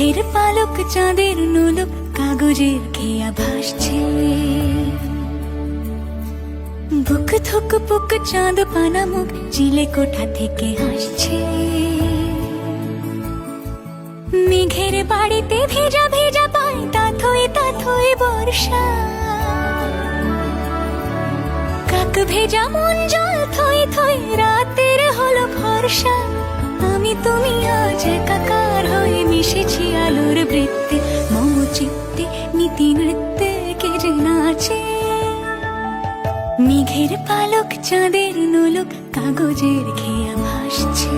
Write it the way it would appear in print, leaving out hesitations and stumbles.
মেঘের পালক চাঁদের নোলক কাগজের খেয়া ভাসছে। বুক থুক পুক চাঁদ পানা মুখ চিলে কোঠা থেকে হাসছে। মেঘের বাড়িতে ভেজা ভেজা পায় তাথই বর্ষা। কাক ভেজা মন জল থই থই রাতের হলো ভরসা। আমি তুমি আজ একাকার হয়ে মিশেছি আলোর বৃত্তে। মম চিত্তে নীতি নৃত্যে কে যে নাচে। মেঘের পালক চাঁদের নোলক কাগজের খেয়া ভাসছে।